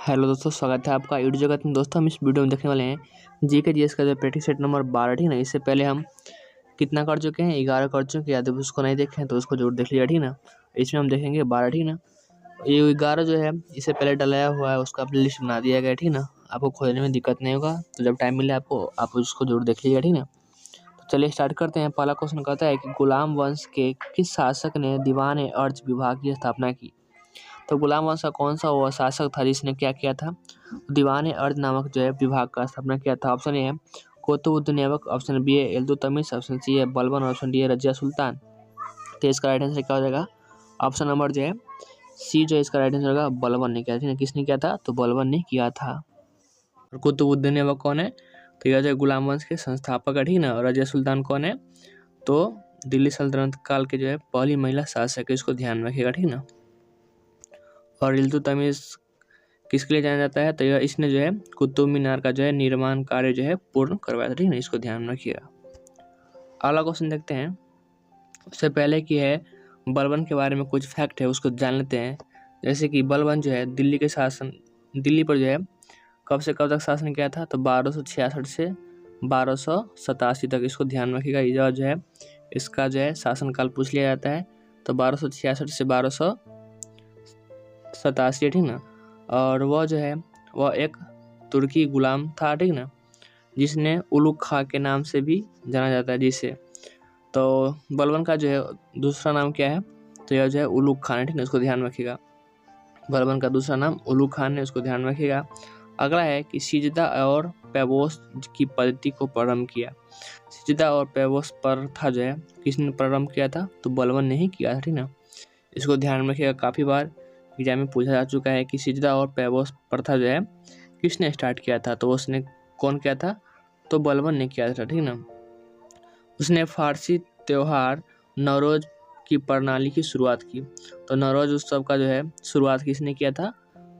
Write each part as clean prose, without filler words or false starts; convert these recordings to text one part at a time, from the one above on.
Hello दोस्तों, स्वागत है आपका यूट्यूब जगत में। दोस्तों हम इस वीडियो में देखने वाले हैं जीके जीएस का जो प्रैक्टिस सेट नंबर 12, ठीक ना। इससे पहले हम कितना कर चुके हैं, 11 कर चुके हैं। यदि उसको नहीं देखे हैं तो उसको जरूर देख लिया, ठीक ना। इसमें हम देखेंगे 12, ठीक ना। ये 11 जो है इससे पहले डलाया हुआ है, उसका प्ले लिस्ट बना दिया गया, ठीक ना। आपको खोजने में दिक्कत नहीं होगा, तो जब टाइम मिले आपको आप उसको जरूर देख लीजिएगा, ठीक ना। तो चलिए स्टार्ट करते हैं। पहला क्वेश्चन कहता है कि गुलाम वंश के किस शासक ने दीवान अर्ज विभाग की स्थापना की। तो गुलाम वंश का कौन सा वो शासक था जिसने क्या किया था, दीवान अर्ज नामक जो है विभाग का स्थापना किया था। ऑप्शन ए है कुतुबुद्दीन ऐबक, ऑप्शन बी है इल्तुतमिश, ऑप्शन सी है बलबन, ऑप्शन डी है रजिया सुल्तान। तो इसका राइट आंसर क्या हो जाएगा, ऑप्शन नंबर जो है सी जो है इसका राइट आंसर होगा बलबन ने किया था। किसने किया था, तो बलबन ने किया था। और कुतुबुद्दीन ऐबक कौन है, तो यह जो है गुलाम वंश के संस्थापक है, ठीक ना। और रजिया सुल्तान कौन है, तो दिल्ली सल्तनत काल के जो है पहली महिला शासक है, इसको ध्यान में रखिएगा, ठीक ना। और इल्तुतमिश किसके लिए जाना जाता है, तो इसने जो है कुतुब मीनार का जो है निर्माण कार्य जो है पूर्ण करवाया था, ठीक ना। इसको ध्यान में रखिएगा। अगला क्वेश्चन देखते हैं। उससे पहले की है बलबन के बारे में कुछ फैक्ट है, उसको जान लेते हैं। जैसे कि बलबन जो है दिल्ली पर जो है कब से कब तक शासन किया था, तो 1266 से 1287 तक। इसको ध्यान में रखिएगा। ये जो है इसका जो है शासनकाल पूछ लिया जाता है, तो 1266 से 1287, ठीक ना। और वह जो है वह एक तुर्की गुलाम था, ठीक ना, जिसने उलुग खां के नाम से भी जाना जाता है जिसे। तो बलबन का जो है दूसरा नाम क्या है, तो यह जो है उलुग खान है, ठीक ना। इसको ध्यान में रखिएगा। बलबन का दूसरा नाम उलुग खान है, उसको ध्यान में रखिएगा। अगला है कि सिजदा और पैबोस की पद्धति को प्रारंभ किया। सिजदा और पैबोस प्रथा जो है किसने प्रारंभ किया था, तो बलबन ने ही किया था, ठीक ना। इसको ध्यान में रखिएगा। काफ़ी बार एग्जाम में पूछा जा चुका है कि सिजदा और पैबोस प्रथा जो है किसने स्टार्ट किया था, तो उसने कौन किया था, तो बलबन ने किया था, ठीक ना। उसने फारसी त्योहार नवरोज की प्रणाली की शुरुआत की। तो नवरोज उत्सव का जो है शुरुआत किसने किया था,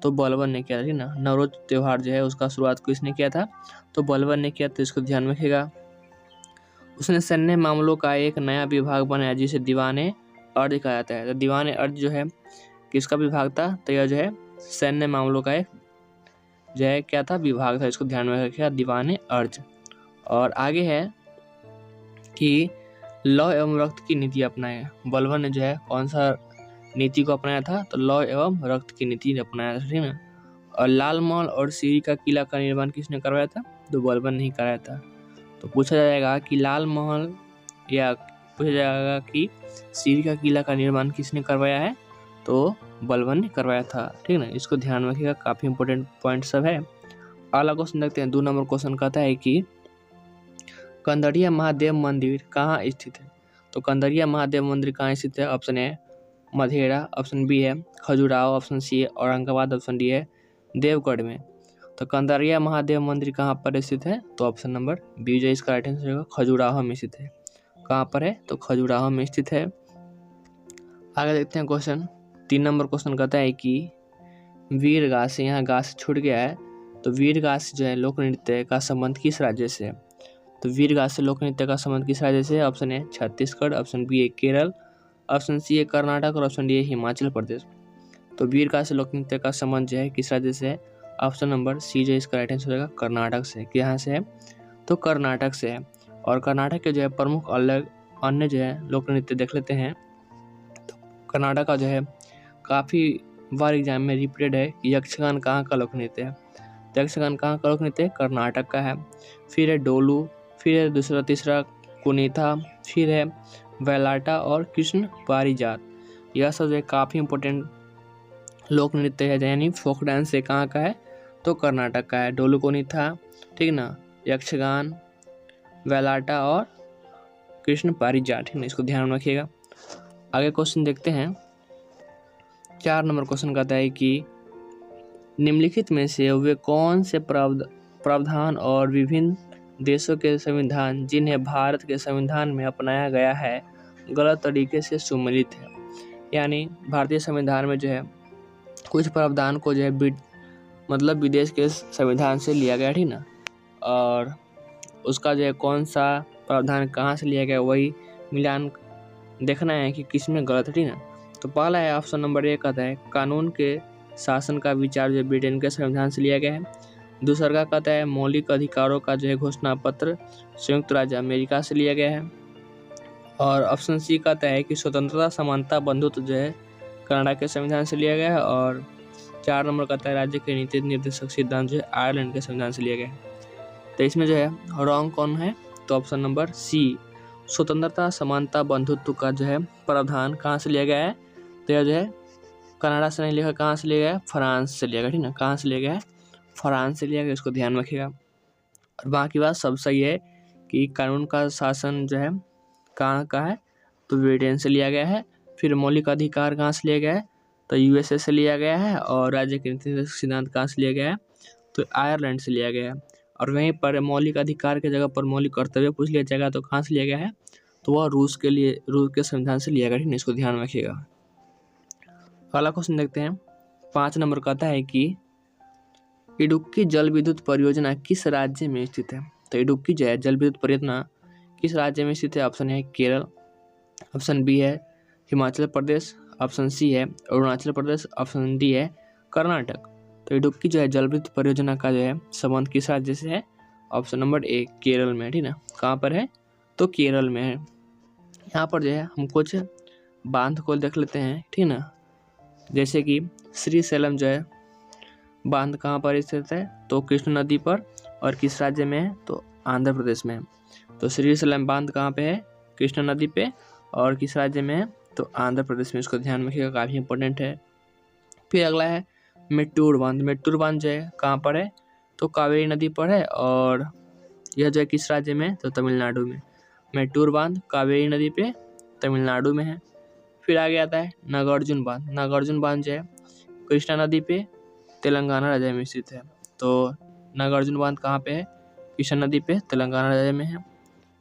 तो बलबन ने किया था, ठीक ना। नवरोज त्योहार जो है उसका शुरुआत किसने किया था, तो बलबन ने किया, तो इसको ध्यान में रखिएगा। उसने सैन्य मामलों का एक नया विभाग बनाया जिसे दीवाने अर्ज कहा जाता है। तो दीवाने अर्ज जो है किसका विभाग था, तो यह जो है सैन्य मामलों का एक जो है क्या था, विभाग था। इसको ध्यान में रखिएगा, दीवाने अर्ज। और आगे है कि लौ एवं रक्त की नीति अपनाए। बलबन ने जो है कौन सा नीति को अपनाया था, तो लौ एवं रक्त की नीति अपनाया था, ठीक ना। और लाल महल और सीरी का किला का निर्माण किसने करवाया था, तो बलबन ने ही कराया था। तो पूछा जाएगा कि लाल महल या पूछा जाएगा कि सीरी का किला का निर्माण किसने करवाया है, तो बलबन ने करवाया था, ठीक ना। इसको ध्यान रखिएगा, काफ़ी इंपॉर्टेंट पॉइंट सब है। अगला क्वेश्चन देखते हैं। 2 नंबर क्वेश्चन कहता है कि कंदरिया महादेव मंदिर कहाँ स्थित है। तो कंदरिया महादेव मंदिर कहाँ स्थित है, ऑप्शन ए मधेरा, ऑप्शन बी है खजुराहो, ऑप्शन सी है औरंगाबाद, ऑप्शन डी है देवगढ़ में। तो कंदरिया महादेव मंदिर कहाँ पर स्थित है, तो ऑप्शन नंबर बी जो इसका राइट आंसर होगा खजुराहो में स्थित है। कहाँ पर है, तो खजुराहो में स्थित है। आगे देखते हैं क्वेश्चन। 3 नंबर क्वेश्चन कहता है कि वीर गास, यहाँ गास छूट गया है, तो वीर गास जो है लोक नृत्य का संबंध किस राज्य से है। तो वीर गास से लोक नृत्य का संबंध किस राज्य से है, option A Chhattisgarh, option B है केरल, ऑप्शन सी है कर्नाटक और ऑप्शन डी है हिमाचल प्रदेश। तो वीर गास से लोक नृत्य का संबंध जो है किस राज्य से है, ऑप्शन नंबर सी जो इसका राइट आंसर होगा कर्नाटक से। यहाँ से है, तो कर्नाटक से है। और कर्नाटक के जो है प्रमुख अलग अन्य जो है लोक नृत्य देख लेते हैं। तो कर्नाटक का जो है काफ़ी बार एग्जाम में रिपीटेड है कि यक्षगान कहाँ का लोक नृत्य है। यक्षगान कहाँ का लोक नृत्य है, कर्नाटक का है। फिर है डोलू, फिर है दूसरा तीसरा कुनीथा, फिर है वेलाटा और कृष्ण पारिजात। यह सब जो है काफ़ी इंपॉर्टेंट लोक नृत्य है, यानी फोक डांस से कहाँ का है, तो कर्नाटक का है। डोलू कुनीथा, ठीक ना, यक्षगान, वेलाटा और कृष्ण पारिजात, ठीक ना। इसको ध्यान में रखिएगा। आगे क्वेश्चन देखते हैं। 4 नंबर क्वेश्चन कहता है कि निम्नलिखित में से वे कौन से प्रावधान और विभिन्न देशों के संविधान जिन्हें भारत के संविधान में अपनाया गया है गलत तरीके से सुमेलित है। यानी भारतीय संविधान में जो है कुछ प्रावधान को जो है मतलब विदेश के संविधान से लिया गया, ठीक ना। और उसका जो है कौन सा प्रावधान कहाँ से लिया गया वही मिलान देखना है कि किस में गलत है, ठीक ना। तो पहला है ऑप्शन नंबर ए कहता है कानून के शासन का विचार जो है ब्रिटेन के संविधान से लिया गया है। दूसरा का कहता है मौलिक अधिकारों का जो है घोषणा पत्र संयुक्त राज्य अमेरिका से लिया गया है। और ऑप्शन सी कहता है कि स्वतंत्रता समानता बंधुत्व जो है कनाडा के संविधान से लिया गया है। और 4 नंबर कहता है राज्य के नीति निर्देशक सिद्धांत जो है आयरलैंड के संविधान से लिया गया है। तो इसमें जो है रॉन्ग कौन है, तो ऑप्शन नंबर सी स्वतंत्रता समानता बंधुत्व का जो है प्रावधान कहाँ से लिया गया है, तो यह जो है कनाडा से नहीं लिया, कहाँ से लिया गया है, फ्रांस से लिया गया, ठीक ना, कहाँ से लिया गया है, फ्रांस से लिया गया, इसको ध्यान रखिएगा। और बाकी बात सब सही है कि कानून का शासन जो है कहाँ का है, तो ब्रिटेन से लिया गया है। फिर मौलिक अधिकार कहाँ से लिया गया है, तो यूएसए से लिया गया है। और राज्य के नीति सिद्धांत कहाँ से लिया गया है, तो आयरलैंड से लिया गया है। और वहीं पर मौलिक अधिकार के जगह पर मौलिक कर्तव्य पूछ लिया जाएगा तो कहाँ से लिया गया है, तो वह रूस के संविधान से लिया गया, ठीक है, इसको ध्यान रखिएगा। अगला क्वेश्चन देखते हैं। 5 नंबर कहता है कि इडुक्की जल विद्युत परियोजना किस राज्य में स्थित है, तो इडुक्की जो है जल विद्युत परियोजना किस राज्य में स्थित है, ऑप्शन है केरल, ऑप्शन बी है हिमाचल प्रदेश, ऑप्शन सी है अरुणाचल प्रदेश, ऑप्शन डी है कर्नाटक। तो इडुक्की जो है जल विद्युत परियोजना का जो है संबंध किस राज्य से है, ऑप्शन नंबर ए केरल में, ठीक ना, कहाँ पर है, तो केरल में है। यहाँ पर जो है हम कुछ बांध को देख लेते हैं, ठीक ना, जैसे कि श्रीशैलम जो है बांध कहाँ पर स्थित है, तो कृष्ण नदी पर, और किस राज्य में है, तो आंध्र प्रदेश में है। तो श्रीशैलम बांध कहाँ पे है, कृष्ण नदी पे, और किस राज्य में है, तो आंध्र प्रदेश में, इसको ध्यान में रखिएगा, काफ़ी इंपॉर्टेंट है। फिर अगला है मेट्टूर बांध। मेट्टूर बांध जो है कहाँ पर है, तो कावेरी नदी पर है, और यह जो है किस राज्य में, तो तमिलनाडु में। मेट्टूर बांध कावेरी नदी पे तमिलनाडु में है। फिर आगे आता है नागार्जुन बांध। नागार्जुन बांध जो है कृष्णा नदी पे तेलंगाना राज्य में स्थित है। तो नागार्जुन बांध कहाँ पे है, कृष्णा नदी पे तेलंगाना राज्य में है।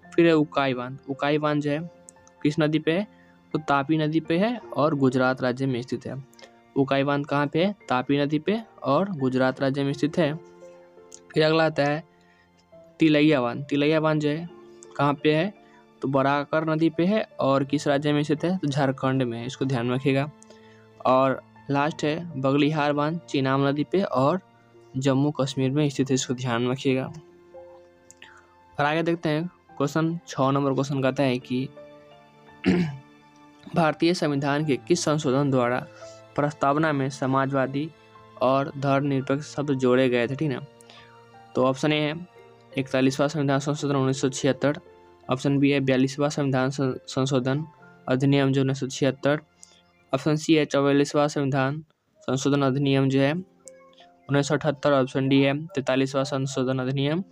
फिर है उकाई बांध। उकाई बांध जो है किस नदी पे है, तो तापी नदी पे है और गुजरात राज्य में स्थित है। उकाई बांध कहाँ पे है, तापी नदी पे और गुजरात राज्य में स्थित है। फिर अगला आता है तिलैया बांध। तिलैया बांध जो है कहाँ पे है, तो बराकर नदी पे है और किस राज्य में स्थित है, तो झारखंड में है, इसको ध्यान में रखिएगा। और लास्ट है बगलिहार बांध चीनाब नदी पे और जम्मू कश्मीर में स्थित है, इसको ध्यान में रखिएगा। और आगे देखते हैं क्वेश्चन 6 नंबर क्वेश्चन कहता है कि भारतीय संविधान के किस संशोधन द्वारा प्रस्तावना में समाजवादी और धर्मनिरपेक्ष शब्द जोड़े गए थे, ठीक है। तो ऑप्शन ए है 41वां संविधान संशोधन 1976, ऑप्शन बी है 42वां संविधान संशोधन अधिनियम जो 1976, ऑप्शन सी है 44वां संविधान संशोधन अधिनियम जो है 1978, ऑप्शन डी है 43वां संशोधन अधिनियम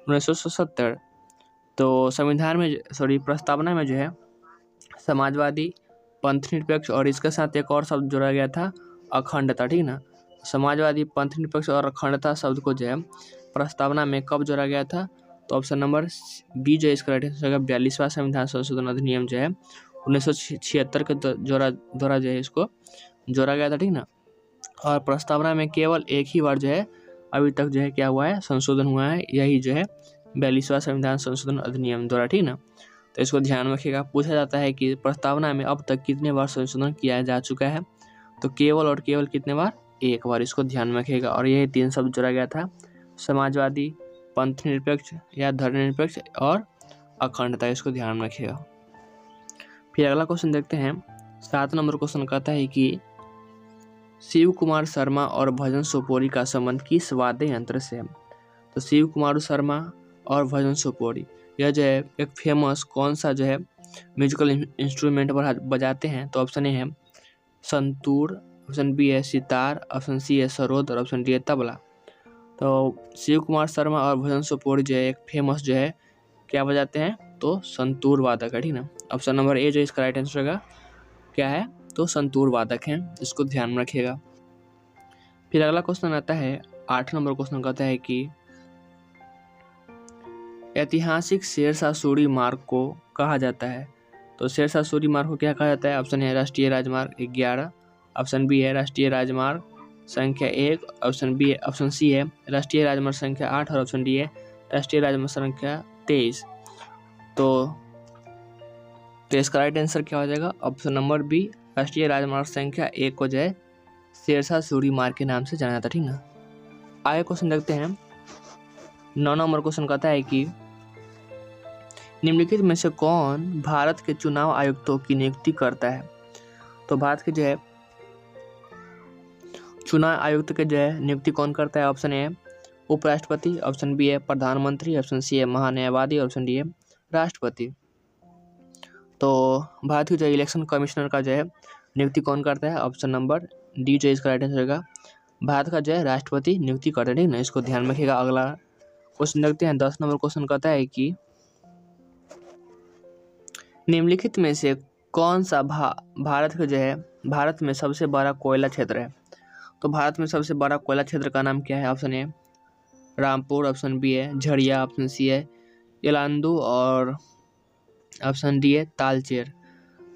1970। तो संविधान में प्रस्तावना में जो है समाजवादी, पंथ निरपेक्ष और इसके साथ एक और शब्द जोड़ा गया था अखंडता, ठीक ना। समाजवादी, पंथ निरपेक्ष और अखंडता शब्द को जो है प्रस्तावना में कब जोड़ा गया था, तो ऑप्शन नंबर बी जो है इसका राइट आंसर होगा 42वां संविधान संशोधन अधिनियम जो है 1976 के द्वारा जो है इसको जोड़ा गया था, ठीक ना। और प्रस्तावना में केवल एक ही बार जो है अभी तक जो है क्या हुआ है, संशोधन हुआ है, यही जो है 42वां संविधान संशोधन अधिनियम द्वारा, ठीक ना। तो इसको ध्यान रखिएगा। पूछा जाता है कि प्रस्तावना में अब तक कितने बार संशोधन किया जा चुका है, तो केवल और केवल कितने बार, एक बार, इसको ध्यान में रखिएगा। और यही 3 शब्द जोड़ा गया था, समाजवादी, पंथ निरपेक्ष या धर्मनिरपेक्ष और अखंडता, इसको ध्यान में रखिएगा। फिर अगला क्वेश्चन देखते हैं। 7 नंबर क्वेश्चन कहता है कि शिव कुमार शर्मा और भजन सोपोरी का संबंध किस वाद्य यंत्र से है, तो शिव कुमार शर्मा और भजन सोपोरी यह जो है एक फेमस कौन सा जो है म्यूजिकल इंस्ट्रूमेंट पर बजाते हैं, तो ऑप्शन ए है संतूर, ऑप्शन बी है सितार, ऑप्शन सी है सरोद और ऑप्शन डी है तबला। तो शिव कुमार शर्मा और भजन सोपोरी जो है एक फेमस जो है क्या बजाते हैं, तो संतूर वादक है, ठीक ना। ऑप्शन नंबर ए जो इसका राइट आंसर होगा क्या है, तो संतूर वादक हैं, इसको ध्यान में रखिएगा। फिर अगला क्वेश्चन आता है 8 नंबर क्वेश्चन कहता है कि ऐतिहासिक शेरशाह सूरी मार्ग को कहा जाता है, तो शेरशाह सूरी मार्ग को क्या कहा जाता है, ऑप्शन है राष्ट्रीय राजमार्ग 11, ऑप्शन बी है राष्ट्रीय राजमार्ग संख्या 1, ऑप्शन सी है राष्ट्रीय राजमार्ग संख्या 8 और ऑप्शन डी है राष्ट्रीय राजमार्ग संख्या 23। तो इसका राइट आंसर क्या हो जाएगा, ऑप्शन नंबर बी राष्ट्रीय राजमार्ग संख्या 1 को जो है शेरशाह सूरी मार्ग के नाम से जाना जाता, ठीक ना। आगे क्वेश्चन देखते हैं। 9 नंबर क्वेश्चन कहता है कि निम्नलिखित में से कौन भारत के चुनाव आयुक्तों की नियुक्ति करता है। तो भारत के जो है चुनाव आयुक्त के जो है नियुक्ति कौन करता है। ऑप्शन ए उपराष्ट्रपति, ऑप्शन बी है प्रधानमंत्री, ऑप्शन सी है महान्यायवादी, ऑप्शन डी है राष्ट्रपति। तो भारत की जो इलेक्शन कमिश्नर का जो है नियुक्ति कौन करता है। ऑप्शन नंबर डी जो इसका राइट आंसर होगा, भारत का जो है राष्ट्रपति नियुक्ति करता है, ठीक ना। इसको ध्यान में रखिएगा। अगला क्वेश्चन देखते हैं। 10 नंबर क्वेश्चन कहता है कि निम्नलिखित में से कौन सा भारत के जो है भारत में सबसे बड़ा कोयला क्षेत्र है। तो भारत में सबसे बड़ा कोयला क्षेत्र का नाम क्या है। Option A Rampur, option B है झरिया, ऑप्शन सी है इलांदू और ऑप्शन डी है तालचेर।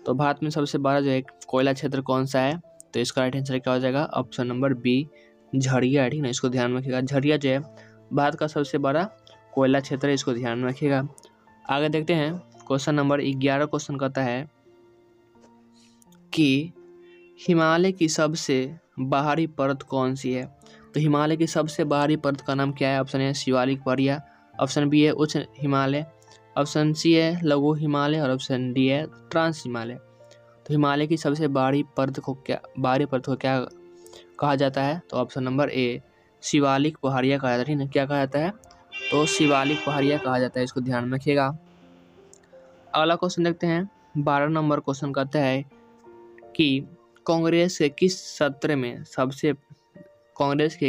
तो भारत में सबसे बड़ा जो है कोयला क्षेत्र कौन सा है। तो इसका राइट आंसर क्या हो जाएगा। ऑप्शन नंबर बी झरिया है, ठीक ना। इसको ध्यान में रखिएगा। झरिया जो है भारत का सबसे बड़ा कोयला क्षेत्र है, इसको ध्यान में रखिएगा। आगे देखते हैं। क्वेश्चन नंबर 11 क्वेश्चन कहता है कि हिमालय की सबसे बाहरी परत कौन सी है। तो हिमालय की सबसे बाहरी परत का नाम क्या है। ऑप्शन ए शिवालिक पहाड़ियाँ, ऑप्शन बी है उच्च हिमालय, ऑप्शन सी है लघु हिमालय और ऑप्शन डी है ट्रांस हिमालय। तो हिमालय की सबसे बाहरी परत को क्या कहा जाता है। तो ऑप्शन नंबर ए शिवालिक पहाड़ियाँ कहा जाता है, ठीक है। क्या कहा जाता है। तो शिवालिक पहाड़ियाँ कहा जाता है, इसको ध्यान में रखिएगा। अगला क्वेश्चन देखते हैं। 12 नंबर क्वेश्चन कहता है कि कांग्रेस के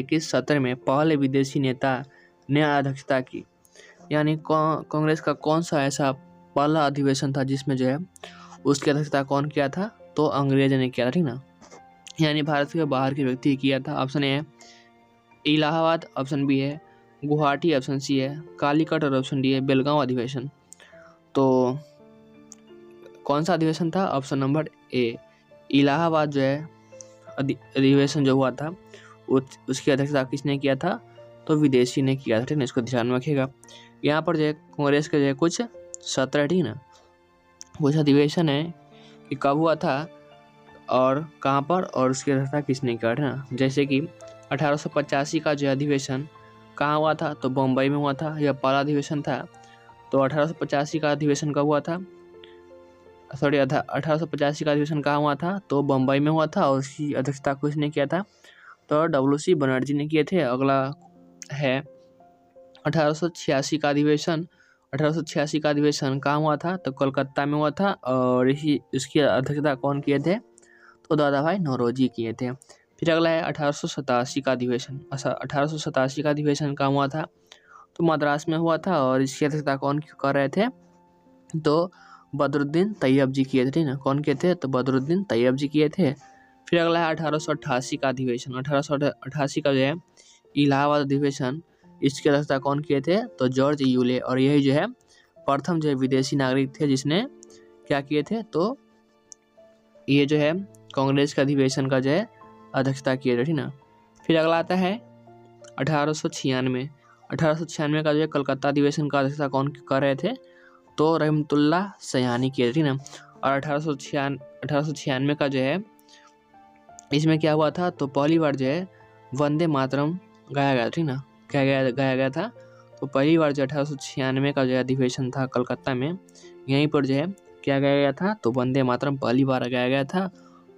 किस सत्र में पहले विदेशी नेता ने अध्यक्षता की। यानी कांग्रेस का कौन सा ऐसा पहला अधिवेशन था जिसमें जो है उसकी अध्यक्षता कौन किया था। तो अंग्रेज ने किया था, ठीक ना। यानी भारत के बाहर के व्यक्ति किया था। ऑप्शन ए है इलाहाबाद, ऑप्शन बी है गुवाहाटी, ऑप्शन सी है कालीकट और ऑप्शन डी है बेलगांव अधिवेशन। तो कौन सा अधिवेशन था। ऑप्शन नंबर ए इलाहाबाद जो है अधिवेशन जो हुआ था उसकी अध्यक्षता किसने किया था। तो विदेशी ने किया था, ठीक ना। इसको ध्यान में रखिएगा। यहाँ पर जो है कांग्रेस के जो है कुछ सत्र, ठीक ना, कुछ अधिवेशन है कि कब हुआ था और कहाँ पर और उसकी अध्यक्षता किसने किया, ठीक ना। जैसे कि 1885 का जो अधिवेशन कहाँ हुआ था। तो बम्बई में हुआ था, यह पहला अधिवेशन था। तो 1885 का अधिवेशन कब हुआ था। 1885 का अधिवेशन कहाँ हुआ था। तो बम्बई में हुआ था और उसकी अध्यक्षता किसने किया था। तो WC बनर्जी ने किए थे। अगला है 1886 का अधिवेशन। 1886 का अधिवेशन कहाँ हुआ था। तो कोलकाता में हुआ था और इसकी अध्यक्षता कौन किए थे। तो दादा भाई नौरोजी किए थे। फिर अगला है 1887 का अधिवेशन। 1887 का अधिवेशन कहाँ हुआ था। तो मद्रास में हुआ था और इसकी अध्यक्षता कौन कर रहे थे। तो बदरुद्दीन तैयब जी किए थे, ठीक ना। कौन किए थे। तो बदरुद्दीन तैयब जी किए थे। फिर अगला है 1888 का अधिवेशन। 1888 का जो है इलाहाबाद अधिवेशन, इसकी अध्यक्षता कौन किए थे। तो जॉर्ज यूले। और यही जो है प्रथम जो है विदेशी नागरिक थे जिसने क्या किए थे। तो ये जो है कांग्रेस के अधिवेशन का जो है अध्यक्षता किए थे, ठीक ना। फिर अगला आता है 1896। 1896 का जो है कलकत्ता अधिवेशन का अध्यक्षता कौन कर रहे थे। तो रहमतुल्लाह सयानी किए थे, ठीक ना। और 1896 का जो है इसमें क्या हुआ था। तो पहली बार जो है वंदे मातरम गाया गया, ठीक ना। क्या गाया गया था। तो पहली बार जो 1896 का जो अधिवेशन था कलकत्ता में, यहीं पर जो है क्या गाया गया था। तो वंदे मातरम पहली बार गाया गया था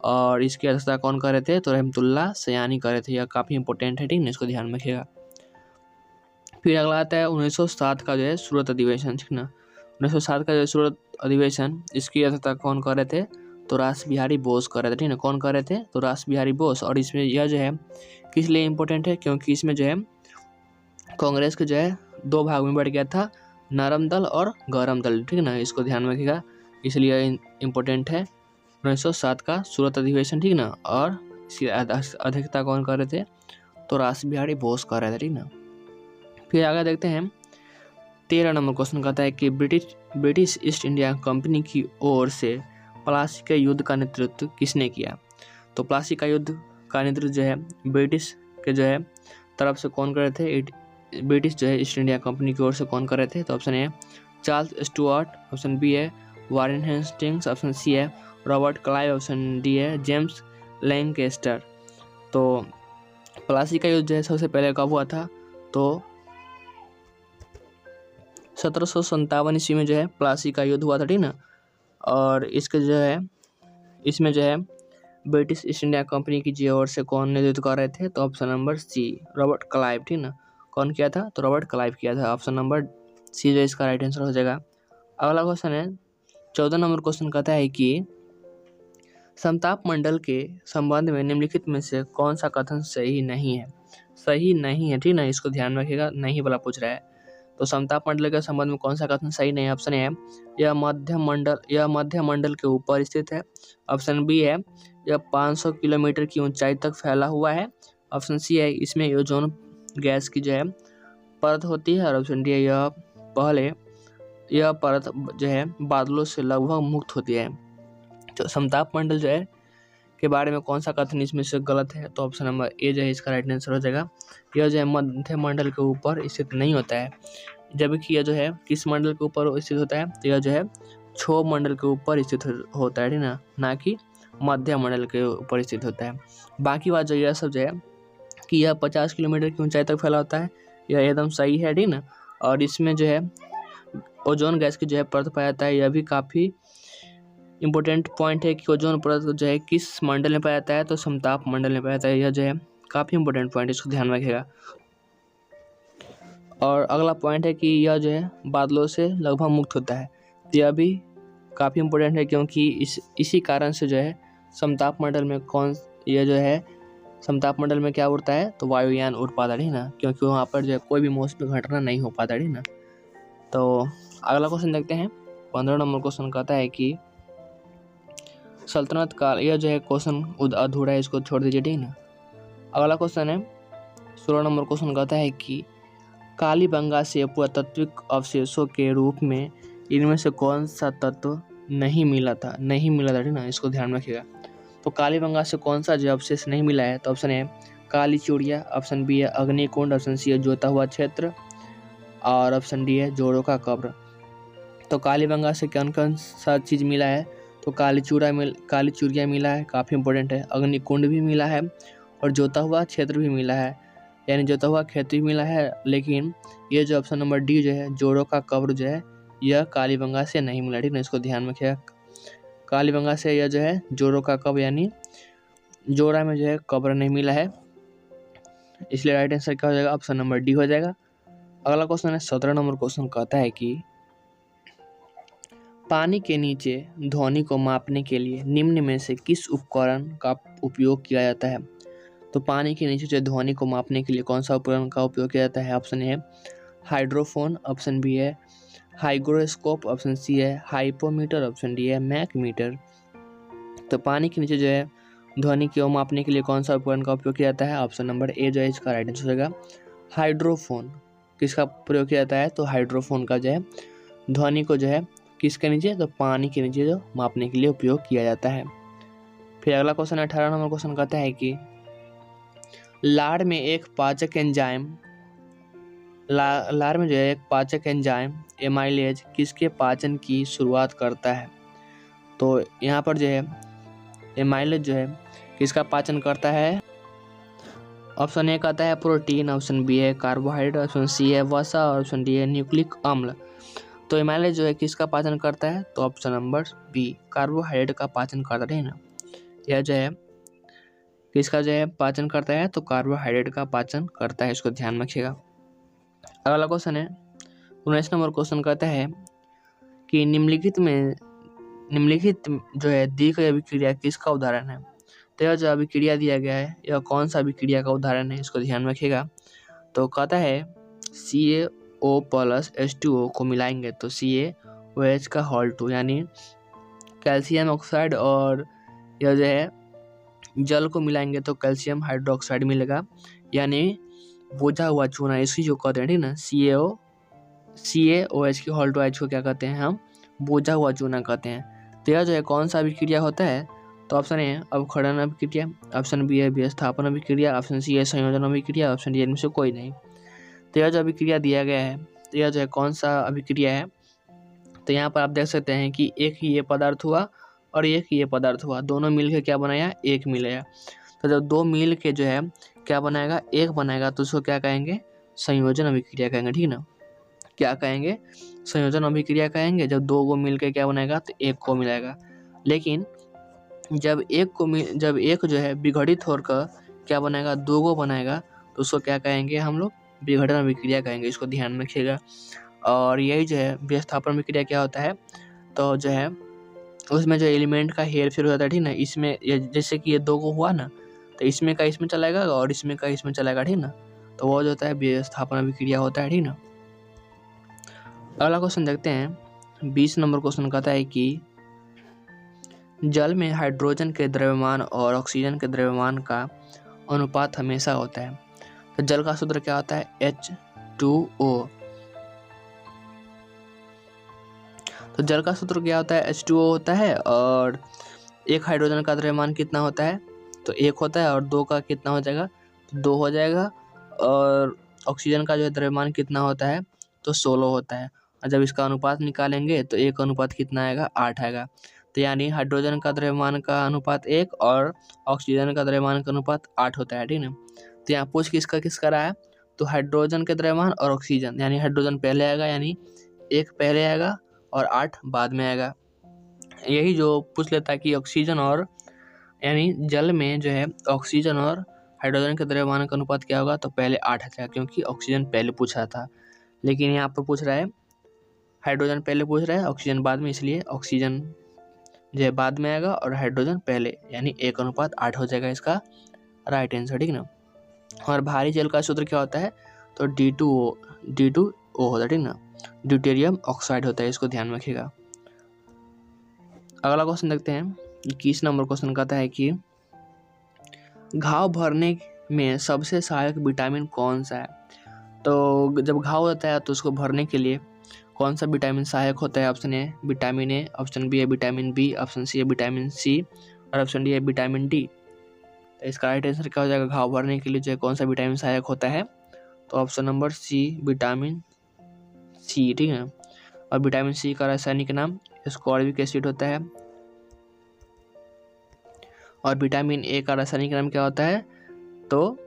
और इसकी अध्यक्षता कौन कर रहे थे। तो रहमतुल्लाह सयानी कर रहे थे। यह काफ़ी इंपॉर्टेंट है, ठीक ना। इसको ध्यान में रखिएगा। फिर अगला आता है 1907 का जो है सूरत अधिवेशन, ठीक ना। 1907 का जो सूरत अधिवेशन, इसकी अध्यक्षता कौन कर रहे थे। तो रास बिहारी बोस कर रहे थे, ठीक ना। कौन कर रहे थे। तो रास बिहारी बोस। और इसमें यह जो है किस लिए इम्पोर्टेंट है, क्योंकि इसमें जो है कांग्रेस के जो है 2 भाग में बढ़ गया था, नरम दल और गरम दल, ठीक ना। इसको ध्यान में रखिएगा, इसलिए इम्पोर्टेंट है 1907 का सूरत अधिवेशन, ठीक ना। और इसकी अध्यक्षता कौन कर रहे थे। तो रास बिहारी बोस कर रहे थे, ठीक ना। फिर आगे देखते हैं। 13 नंबर क्वेश्चन कहता है कि ब्रिटिश ईस्ट इंडिया कंपनी की ओर से प्लासी के युद्ध का नेतृत्व किसने किया। तो प्लासी का युद्ध का नेतृत्व जो है ब्रिटिश के जो है तरफ से कौन कर रहे थे। ब्रिटिश जो है ईस्ट इंडिया कंपनी की ओर से कौन कर रहे थे। तो option A Charles Stuart, option B है वारेन हेस्टिंग्स, ऑप्शन सी है रॉबर्ट क्लाइव, ऑप्शन डी है जेम्स लैंकेस्टर। तो प्लासी का युद्ध जो है सबसे पहले कब हुआ था, तो 1757 ईस्वी में जो है प्लासी का युद्ध हुआ था, ठीक ना। और इसके जो है इसमें जो है ब्रिटिश ईस्ट इंडिया कंपनी की जी ओर से कौन नेतृत्व कर रहे थे, तो option number C, Robert Clive, ठीक ना। कौन किया था, तो रॉबर्ट क्लाइव किया था। ऑप्शन नंबर सी जो इसका राइट आंसर हो जाएगा। अगला क्वेश्चन है 14 नंबर क्वेश्चन कहता है कि समताप मंडल के संबंध में निम्नलिखित में से कौन सा कथन सही नहीं है। सही नहीं है, ठीक ना, इसको ध्यान में रखिएगा, नहीं वाला पूछ रहा है। तो समताप मंडल के संबंध में कौन सा कथन सही नहीं है। ऑप्शन है यह मध्य मंडल के ऊपर स्थित है। ऑप्शन बी है यह 500 किलोमीटर की ऊंचाई तक फैला हुआ है। ऑप्शन सी है इसमें ओजोन गैस की जो है परत होती है। और ऑप्शन डी है यह परत जो है बादलों से लगभग मुक्त होती है। तो समताप मंडल जो है के बारे में कौन सा कथन इसमें से गलत है, तो ऑप्शन नंबर ए जो है इसका राइट आंसर हो जाएगा। यह जो है मध्य मंडल के ऊपर स्थित नहीं होता है, जबकि यह जो है किस मंडल के ऊपर स्थित होता है, तो यह जो है क्षोभ मंडल के ऊपर स्थित होता है, ठीक ना कि मध्य मंडल के ऊपर स्थित होता है। बाकी बात जो यह सब जो है कि यह 50 किलोमीटर की ऊंचाई तक फैला होता है, यह एकदम सही है, ठीक ना। और इसमें जो है ओजोन गैस की जो है परत पाया जाता है, यह भी काफ़ी इम्पोर्टेंट पॉइंट है कि ओजोन परत जो है किस मंडल में पाया जाता है, तो समताप मंडल में पाया जाता है। यह जो है काफ़ी इंपॉर्टेंट पॉइंट है, इसको ध्यान में रखिएगा। और अगला पॉइंट है कि यह जो है बादलों से लगभग मुक्त होता है, तो यह भी काफ़ी इंपॉर्टेंट है, क्योंकि इसी कारण से जो है समताप मंडल में समताप मंडल में क्या उड़ता है, तो वायुयान उड़ पाता है ना, क्योंकि वहाँ पर जो है कोई भी मौसमी घटना नहीं हो पाता है ना। तो अगला क्वेश्चन देखते हैं। 15 नंबर क्वेश्चन कहता है कि सल्तनत काल, यह जो है क्वेश्चन अधूरा है, इसको छोड़ दीजिए, ठीक ना। अगला क्वेश्चन है 16 नंबर क्वेश्चन कहता है कि कालीबंगा से पुरातात्विक अवशेषों के रूप में इनमें से कौन सा तत्व नहीं मिला था, ठीक ना, इसको ध्यान में रखिएगा। तो कालीबंगा से कौन सा जो अवशेष नहीं मिला है, तो ऑप्शन है काली चूड़िया, ऑप्शन बी है अग्निकुंड, ऑप्शन सी है जोता हुआ क्षेत्र, और ऑप्शन डी है जोड़ों का कब्र। तो कालीबंगा से कौन कौन सा चीज़ मिला है, तो काली चूड़िया मिला है, काफ़ी इंपॉर्टेंट है। अग्निकुंड भी मिला है और जोता हुआ क्षेत्र भी मिला है, यानी जोता हुआ क्षेत्र भी मिला है। लेकिन ये जो ऑप्शन नंबर डी जो है जोड़ों का कब्र जो है यह कालीबंगा से नहीं मिला, ठीक ना, इसको ध्यान में रखिएगा। कालीबंगा से यह जो है जोड़ों का कब्र यानी जोड़ा में जो है कब्र नहीं मिला है, इसलिए राइट आंसर क्या हो जाएगा, ऑप्शन नंबर डी हो जाएगा। अगला क्वेश्चन है 17 नंबर क्वेश्चन कहता है कि पानी के नीचे ध्वनि को मापने के लिए निम्न में से किस उपकरण का उपयोग किया जाता है। तो पानी के नीचे जो ध्वनि को मापने के लिए कौन सा उपकरण का उपयोग किया जाता है। ऑप्शन है हाइड्रोफोन, ऑप्शन बी है हाइग्रोस्कोप, ऑप्शन सी है हाइपोमीटर, ऑप्शन डी है मैकमीटर। तो पानी के नीचे जो है ध्वनि को मापने के लिए कौन सा उपकरण का उपयोग किया जाता है, ऑप्शन नंबर ए जो है इसका राइट आंसर होगा हाइड्रोफोन। किसका प्रयोग किया जाता है, तो हाइड्रोफोन का जो है ध्वनि को जो है किसके नीचे, तो पानी के नीचे जो मापने के लिए उपयोग किया जाता है। फिर अगला क्वेश्चन 18 नंबर क्वेश्चन कहता है कि लार में एक पाचक एंजाइम एमाइलेज किसके पाचन की शुरुआत करता है। तो यहाँ पर जो है एमाइलेज जो है किसका पाचन करता है। ऑप्शन ए कहता है प्रोटीन, ऑप्शन बी है कार्बोहाइड्रेट, ऑप्शन सी है वसा, और ऑप्शन डी है न्यूक्लिक अम्ल। तो एमाइलेज जो है किसका पाचन करता है, तो ऑप्शन नंबर बी कार्बोहाइड्रेट का पाचन करता है ना। यह जो है किसका जो है पाचन करता है, तो कार्बोहाइड्रेट का पाचन करता है, इसको ध्यान में रखिएगा। अगला क्वेश्चन है 19 नंबर क्वेश्चन कहता है कि निम्नलिखित जो है दी गई अभिक्रिया किसका उदाहरण है। तो यह जो अभिक्रिया दिया गया है यह कौन सा अभिक्रिया का उदाहरण है, इसको ध्यान में रखिएगा। तो कहता है CaO प्लस H2O को मिलाएंगे तो CaOH का होल 2 यानी कैल्शियम ऑक्साइड, और यह जो है जल को मिलाएंगे तो कैल्शियम हाइड्रोक्साइड मिलेगा, यानी बोझा हुआ चूना, इसी जो कहते हैं, ठीक ना, CaOH की होल 2 H को क्या कहते हैं, हम बोझा हुआ चूना कहते हैं। तो यह जो है कौन सा अभिक्रिया होता है, तो ऑप्शन ए अवक्षरण अभिक्रिया, ऑप्शन बी है विस्थापन अभिक्रिया, ऑप्शन सी है संयोजन अभिक्रिया, ऑप्शन डी इनमें से कोई नहीं। तो यह जो अभिक्रिया दिया गया है तो यह जो है कौन सा अभिक्रिया है। तो यहाँ पर आप देख सकते हैं कि एक ही ये पदार्थ हुआ और एक ही ये पदार्थ हुआ, दोनों मिलकर क्या बनाया, एक मिलाया। तो जब दो मिल के जो है क्या बनाएगा, एक बनाएगा, तो उसको क्या कहेंगे, संयोजन अभिक्रिया कहेंगे, ठीक ना। क्या कहेंगे, संयोजन अभिक्रिया कहेंगे। जब दो को मिल के क्या बनाएगा, तो एक को मिलाएगा। लेकिन जब एक जो है विघटित होकर क्या बनाएगा, दो को बनाएगा, तो उसको क्या कहेंगे हम लोग, विघटन अभिक्रिया कहेंगे। इसको ध्यान में रखिएगा। और यही जो है विस्थापन अभिक्रिया क्या होता है, तो जो है उसमें जो एलिमेंट का हेर फेर हो जाता है, ठीक ना। इसमें जैसे कि ये दो को हुआ ना, तो इसमें का इसमें चलाएगा और इसमें का इसमें चलाएगा, ठीक ना। तो वो जो होता है विस्थापन अभिक्रिया होता है, ठीक ना। अगला क्वेश्चन देखते हैं। 20 नंबर क्वेश्चन कहता है कि जल में हाइड्रोजन के द्रव्यमान और ऑक्सीजन के द्रव्यमान का अनुपात हमेशा होता है। तो जल का सूत्र क्या होता है, H2O। तो जल का सूत्र क्या होता है, H2O होता है। और एक हाइड्रोजन का द्रव्यमान कितना होता है, तो एक होता है, और दो का कितना हो जाएगा, तो दो हो जाएगा। और ऑक्सीजन का जो है द्रव्यमान कितना होता है, तो 16 होता है। और जब इसका अनुपात निकालेंगे तो एक अनुपात कितना आएगा, 8 आएगा। तो यानी हाइड्रोजन का द्रव्यमान का अनुपात 1 और ऑक्सीजन का द्रव्यमान का अनुपात 8 होता है, ठीक ना। तो यहाँ पूछ किसका रहा है, तो हाइड्रोजन के द्रव्यमान और ऑक्सीजन, यानी हाइड्रोजन पहले आएगा, यानी 1 पहले आएगा और 8 बाद में आएगा। यही जो पूछ लेता है कि ऑक्सीजन और, यानी जल में जो है ऑक्सीजन और हाइड्रोजन के द्रव्यमान का अनुपात क्या होगा, तो पहले 8 आ जाएगा, क्योंकि ऑक्सीजन पहले पूछा था। लेकिन यहाँ पर पूछ रहा है हाइड्रोजन पहले पूछ रहा है, ऑक्सीजन बाद में, इसलिए ऑक्सीजन जो है बाद में आएगा और हाइड्रोजन पहले, यानी 1:8 हो जाएगा इसका राइट आंसर, ठीक ना। और भारी जल का सूत्र क्या होता है, तो D2O होता है, ठीक ना। ड्यूटेरियम ऑक्साइड होता है, इसको ध्यान में रखिएगा। अगला क्वेश्चन देखते हैं। 21 नंबर क्वेश्चन कहता है कि घाव भरने में सबसे सहायक विटामिन कौन सा है। तो जब घाव होता है तो उसको भरने के लिए कौन सा विटामिन सहायक होता है। Option A vitamin A, option B है विटामिन बी, ऑप्शन सी है विटामिन सी, और ऑप्शन डी है विटामिन डी। तो इसका राइट आंसर क्या हो जाएगा, घाव भरने के लिए जो है कौन सा विटामिन सहायक होता है, तो option number C vitamin C, ठीक है। और विटामिन सी का रासायनिक नाम एस्कॉर्बिक एसिड होता है। और विटामिन ए का रासायनिक नाम क्या होता है, तो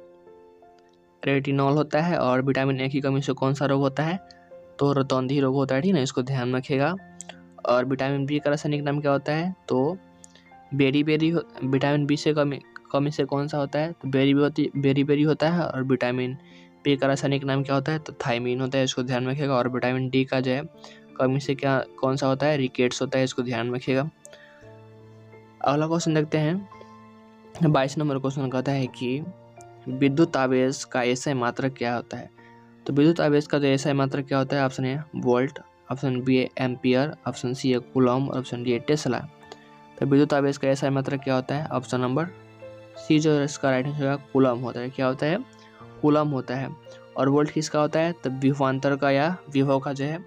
रेटिनॉल होता है। और विटामिन ए की कमी से कौन सा रोग होता है, तो रतौंधी रोग होता है, ठीक ना। इसको ध्यान में रखिएगा। और विटामिन बी का रासायनिक नाम क्या होता है, तो बेरी विटामिन बी से कमी से कौन सा होता है, तो बेरी होता है। और विटामिन बी का रासायनिक नाम क्या होता है, तो थायमीन होता है, इसको ध्यान में रखिएगा। और विटामिन डी का जो है कमी से कौन सा होता है, रिकेट्स होता है, इसको ध्यान में रखिएगा। अगला क्वेश्चन देखते हैं। 22 नंबर क्वेश्चन कहता है कि विद्युत आवेश का एसआई मात्रक क्या होता है। तो विद्युत आवेश का जो एसआई मात्रक क्या होता है, option A volt, option B है एम्पियर, ऑप्शन सी है कूलम, ऑप्शन डी है टेस्ला। तो विद्युत आवेश का एसआई मात्रक क्या होता है, ऑप्शन नंबर सी जो इसका राइट आंसर होगा कूलम होता है। क्या होता है, कूलम होता है। और वोल्ट किसका होता है, तो विभवांतर का या विभव का जो है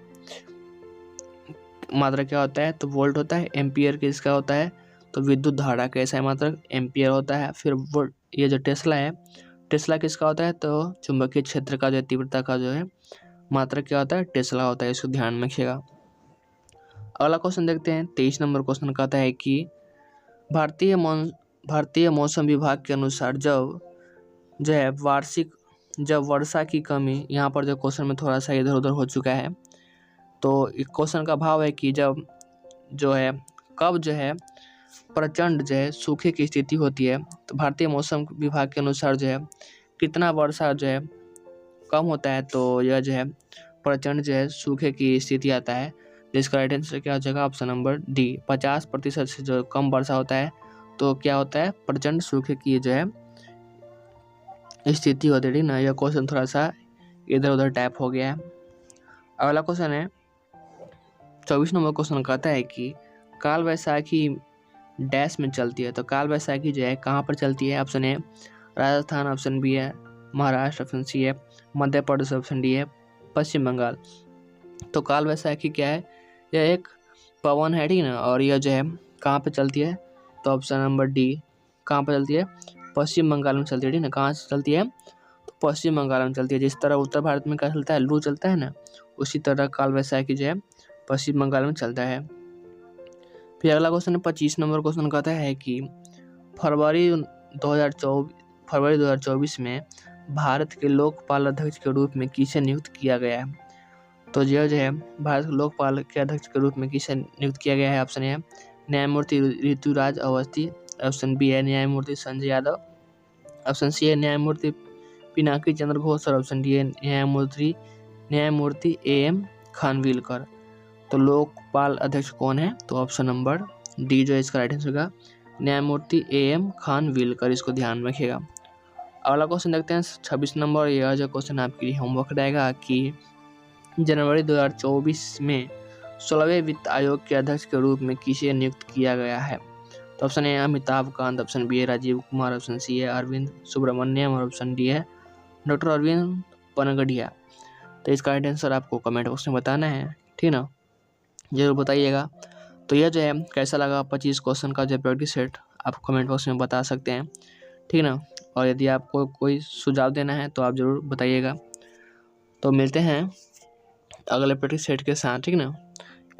मात्रक क्या होता है, तो वोल्ट होता है। एम्पियर किसका होता है, तो विद्युत धारा का एसआई मात्रक एम्पियर होता है। फिर वोल्ट, ये जो टेस्ला है, टेस्ला किसका होता है, तो चुंबकीय क्षेत्र का जो तीव्रता का जो है मात्रक क्या होता है, टेस्ला होता है, इसको ध्यान में रखिएगा। अगला क्वेश्चन देखते हैं। 23 नंबर क्वेश्चन कहता है कि भारतीय मौसम विभाग के अनुसार जब वर्षा की कमी, यहाँ पर जो क्वेश्चन में थोड़ा सा इधर उधर हो चुका है, तो इस क्वेश्चन का भाव है कि जब जो है कब जो है प्रचंड जो है सूखे की स्थिति होती है, तो भारतीय मौसम विभाग के अनुसार जो है कितना वर्षा जो है कम होता है, तो यह जो है प्रचंड जो है सूखे की स्थिति आता है। जिसका राइट आंसर क्या हो जाएगा, ऑप्शन नंबर डी 50% से जो कम वर्षा होता है, तो क्या होता है, प्रचंड सूखे की जो है स्थिति होती है, ठीक ना। यह क्वेश्चन थोड़ा सा इधर उधर टाइप हो गया है। अगला क्वेश्चन है 24 नंबर क्वेश्चन कहता है कि काल वैसाखी डैश में चलती है। तो काल वैसाखी जो है कहाँ पर चलती है, option A Rajasthan, option B है महाराष्ट्र, ऑप्शन सी है मध्य प्रदेश, ऑप्शन डी है पश्चिम बंगाल। तो काल वैसाखी क्या है, यह एक पवन है, ठीक ना। और यह जो है कहाँ पे चलती है, तो ऑप्शन नंबर डी कहाँ पे चलती है, पश्चिम बंगाल में चलती है, ठीक ना। कहाँ से चलती है, तो पश्चिम बंगाल में चलती है। जिस तरह उत्तर भारत में क्या चलता है, लू चलता है ना, उसी तरह काल वैसाखी जो है पश्चिम बंगाल में चलता है। फिर अगला क्वेश्चन 25 नंबर क्वेश्चन कहता है कि फरवरी फरवरी 2024 में भारत के लोकपाल अध्यक्ष के रूप में किसे नियुक्त किया गया है? तो जो है भारत के लोकपाल के अध्यक्ष के रूप में किसे नियुक्त किया गया है? ऑप्शन ए न्यायमूर्ति ऋतुराज अवस्थी, ऑप्शन बी है न्यायमूर्ति संजय यादव, ऑप्शन सी है न्यायमूर्ति पिनाकी चंद्र घोष और ऑप्शन डी है न्यायमूर्ति AM खानविलकर। तो लोकपाल अध्यक्ष कौन है? तो ऑप्शन नंबर डी जो है इसका राइट आंसर होगा न्यायमूर्ति AM खानविलकर, इसको ध्यान में रखिएगा। अगला क्वेश्चन देखते हैं 26 नंबर। यह जो क्वेश्चन आपके लिए होमवर्क रहेगा कि जनवरी 2024 में 16वें वित्त आयोग के अध्यक्ष के रूप में किसे नियुक्त किया गया है? तो option A Amitabh Kant, option B है राजीव कुमार, ऑप्शन सी है अरविंद सुब्रमण्यम और ऑप्शन डी है डॉक्टर अरविंद पनगड़िया। तो इसका राइट आंसर आपको कमेंट बॉक्स में बताना है, ठीक ना, जरूर बताइएगा। तो यह जो है कैसा लगा 25 क्वेश्चन का जो प्रैक्टिस सेट आप कमेंट बॉक्स में बता सकते हैं, ठीक ना। और यदि आपको कोई सुझाव देना है तो आप ज़रूर बताइएगा। तो मिलते हैं अगले प्रैक्टिस सेट के साथ, ठीक ना।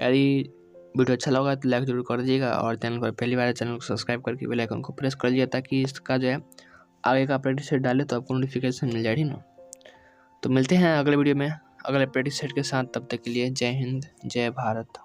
यदि वीडियो अच्छा लगा तो लाइक जरूर कर दीजिएगा और चैनल पर पहली बार चैनल को सब्सक्राइब करके बेल आइकन को प्रेस कर दीजिए ताकि इसका जो है आगे का प्रैक्टिस सेट डाले तो आपको नोटिफिकेशन मिल जाए, ठीक ना। तो मिलते हैं अगले वीडियो में अगले प्रैक्टिस सेट के साथ, तब तक के लिए जय हिंद जय भारत।